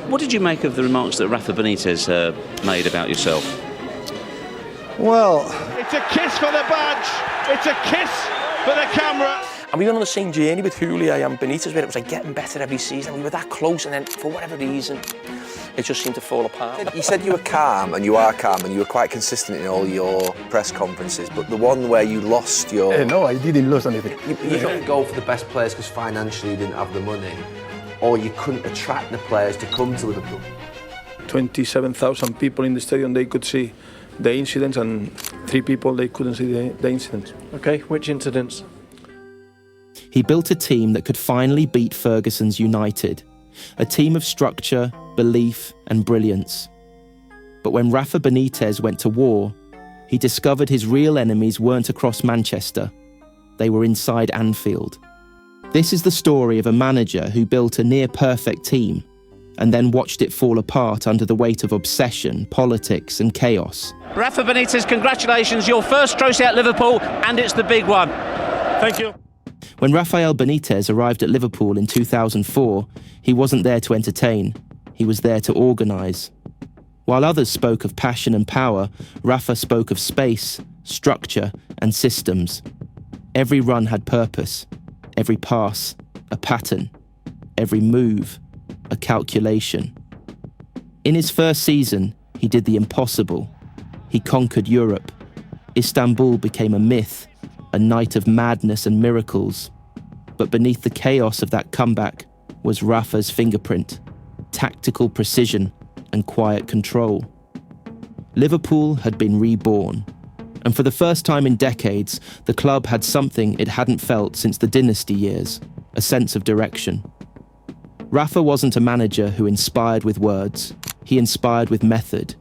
What did you make of the remarks that Rafa Benitez made about yourself? Well, it's a kiss for the badge. It's a kiss for the camera. And we went on the same journey with Julia and Benitez, where it was like getting better every season. We were that close, and then for whatever reason, it just seemed to fall apart. you said you were calm, and you are calm, and you were quite consistent in all your press conferences, but the one where you lost your... No, I didn't lose anything. You couldn't go for the best players because financially you didn't have the money, or you couldn't attract the players to come to Liverpool. 27,000 people in the stadium, they could see the incidents, and 3 people, they couldn't see the incidents. Okay, which incidents? He built a team that could finally beat Ferguson's United, a team of structure, belief and brilliance. But when Rafa Benitez went to war, he discovered his real enemies weren't across Manchester, they were inside Anfield. This is the story of a manager who built a near-perfect team and then watched it fall apart under the weight of obsession, politics and chaos. Rafa Benitez, congratulations, your first trophy at Liverpool, and it's the big one. Thank you. When Rafael Benitez arrived at Liverpool in 2004, he wasn't there to entertain, he was there to organise. While others spoke of passion and power, Rafa spoke of space, structure and systems. Every run had purpose, every pass, a pattern, every move, a calculation. In his first season, he did the impossible. He conquered Europe. Istanbul became a myth, a night of madness and miracles. But beneath the chaos of that comeback was Rafa's fingerprint, tactical precision and quiet control. Liverpool had been reborn, and for the first time in decades, the club had something it hadn't felt since the dynasty years, a sense of direction. Rafa wasn't a manager who inspired with words, he inspired with method.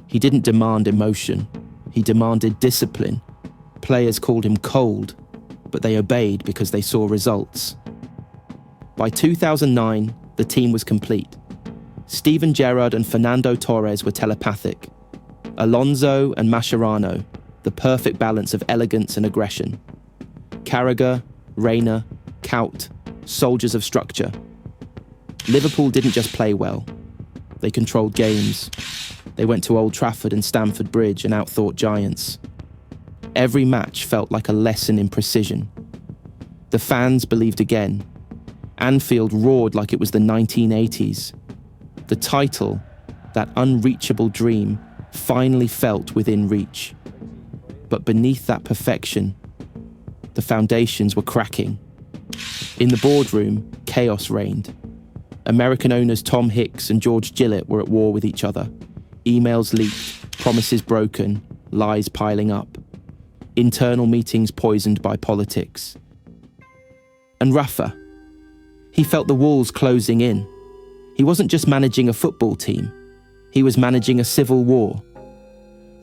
He didn't demand emotion, he demanded discipline. Players called him cold, but they obeyed because they saw results. By 2009, the team was complete. Steven Gerrard and Fernando Torres were telepathic. Alonso and Mascherano, the perfect balance of elegance and aggression. Carragher, Reina, Kaut, soldiers of structure. Liverpool didn't just play well. They controlled games. They went to Old Trafford and Stamford Bridge and outthought giants. Every match felt like a lesson in precision. The fans believed again. Anfield roared like it was the 1980s. The title, that unreachable dream, finally felt within reach. But beneath that perfection, the foundations were cracking. In the boardroom, chaos reigned. American owners Tom Hicks and George Gillett were at war with each other. Emails leaked, promises broken, lies piling up. Internal meetings poisoned by politics. And Rafa, he felt the walls closing in. He wasn't just managing a football team, he was managing a civil war.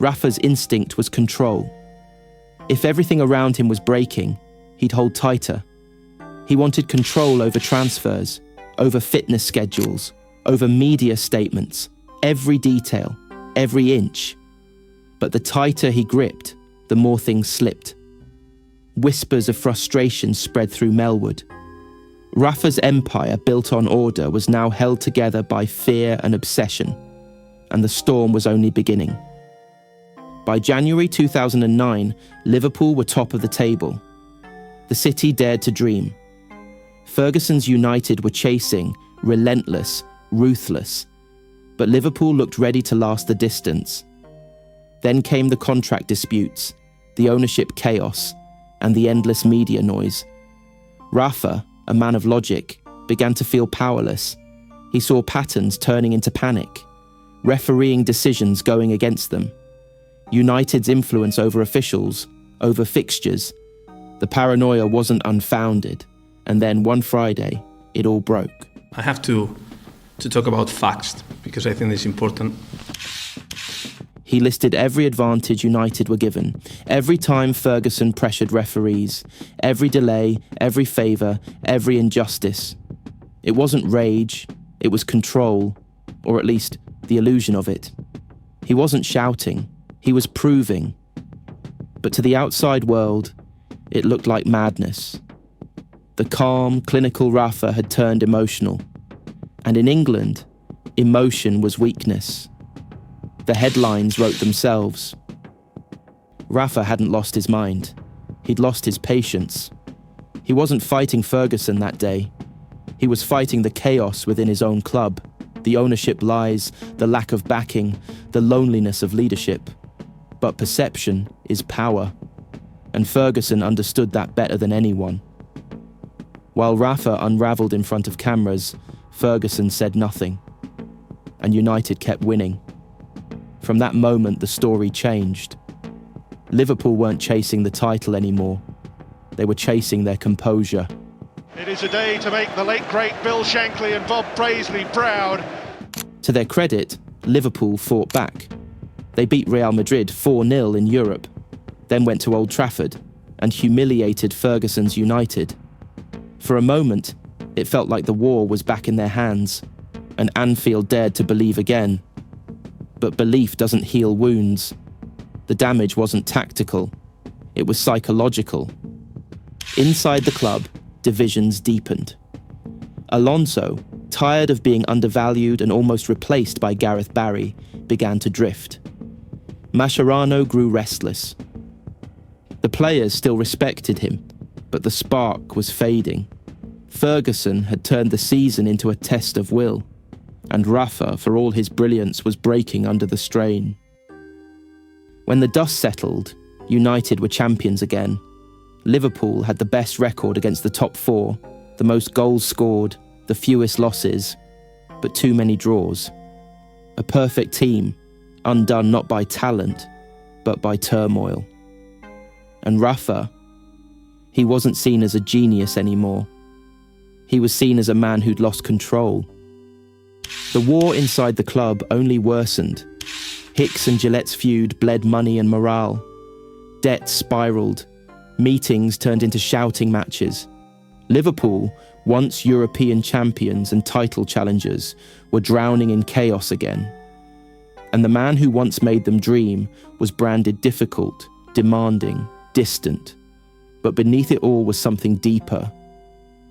Rafa's instinct was control. If everything around him was breaking, he'd hold tighter. He wanted control over transfers, over fitness schedules, over media statements, every detail, every inch. But the tighter he gripped, the more things slipped. Whispers of frustration spread through Melwood. Rafa's empire, built on order, was now held together by fear and obsession, and the storm was only beginning. By January 2009, Liverpool were top of the table. The city dared to dream. Ferguson's United were chasing, relentless, ruthless, but Liverpool looked ready to last the distance. Then came the contract disputes, the ownership chaos, and the endless media noise. Rafa, a man of logic, began to feel powerless. He saw patterns turning into panic, refereeing decisions going against them. United's influence over officials, over fixtures. The paranoia wasn't unfounded, and then one Friday, it all broke. I have to talk about facts, because I think it's important. He listed every advantage United were given, every time Ferguson pressured referees, every delay, every favour, every injustice. It wasn't rage, it was control, or at least the illusion of it. He wasn't shouting, he was proving. But to the outside world, it looked like madness. The calm, clinical Rafa had turned emotional. And in England, Emotion was weakness. The headlines wrote themselves. Rafa hadn't lost his mind. He'd lost his patience. He wasn't fighting Ferguson that day. He was fighting the chaos within his own club, the ownership lies, the lack of backing, the loneliness of leadership. But perception is power, and Ferguson understood that better than anyone. While Rafa unravelled in front of cameras, Ferguson said nothing, and United kept winning. From that moment, the story changed. Liverpool weren't chasing the title anymore. They were chasing their composure. It is a day to make the late great Bill Shankly and Bob Paisley proud. To their credit, Liverpool fought back. They beat Real Madrid 4-0 in Europe, then went to Old Trafford and humiliated Ferguson's United. For a moment, it felt like the war was back in their hands, and Anfield dared to believe again. But belief doesn't heal wounds. The damage wasn't tactical, it was psychological. Inside the club, divisions deepened. Alonso, tired of being undervalued and almost replaced by Gareth Barry, began to drift. Mascherano grew restless. The players still respected him, but the spark was fading. Ferguson had turned the season into a test of will, and Rafa, for all his brilliance, was breaking under the strain. When the dust settled, United were champions again. Liverpool had the best record against the top four, the most goals scored, the fewest losses, but too many draws. A perfect team, undone not by talent, but by turmoil. And Rafa, he wasn't seen as a genius anymore. He was seen as a man who'd lost control. The war inside the club only worsened. Hicks and Gillett's feud bled money and morale. Debt spiralled. Meetings turned into shouting matches. Liverpool, once European champions and title challengers, were drowning in chaos again. And the man who once made them dream was branded difficult, demanding, distant. But beneath it all was something deeper.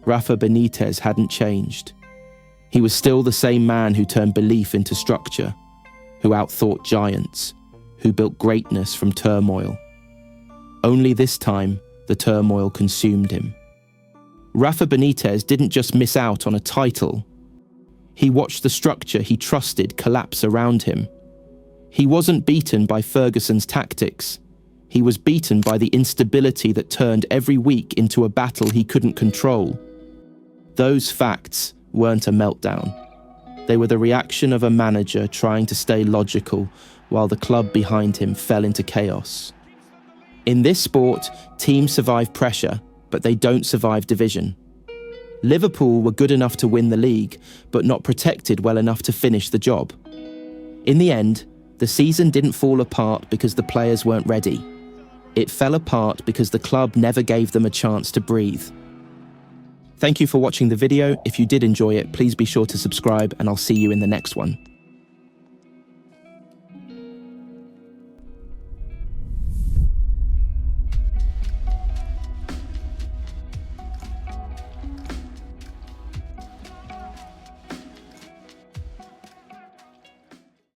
Rafa Benítez hadn't changed. He was still the same man who turned belief into structure, who outthought giants, who built greatness from turmoil. Only this time, the turmoil consumed him. Rafa Benítez didn't just miss out on a title. He watched the structure he trusted collapse around him. He wasn't beaten by Ferguson's tactics. He was beaten by the instability that turned every week into a battle he couldn't control. Those facts weren't a meltdown. They were the reaction of a manager trying to stay logical while the club behind him fell into chaos. In this sport, teams survive pressure, but they don't survive division. Liverpool were good enough to win the league, but not protected well enough to finish the job. In the end, the season didn't fall apart because the players weren't ready. It fell apart because the club never gave them a chance to breathe. Thank you for watching the video. If you did enjoy it, please be sure to subscribe, and I'll see you in the next one.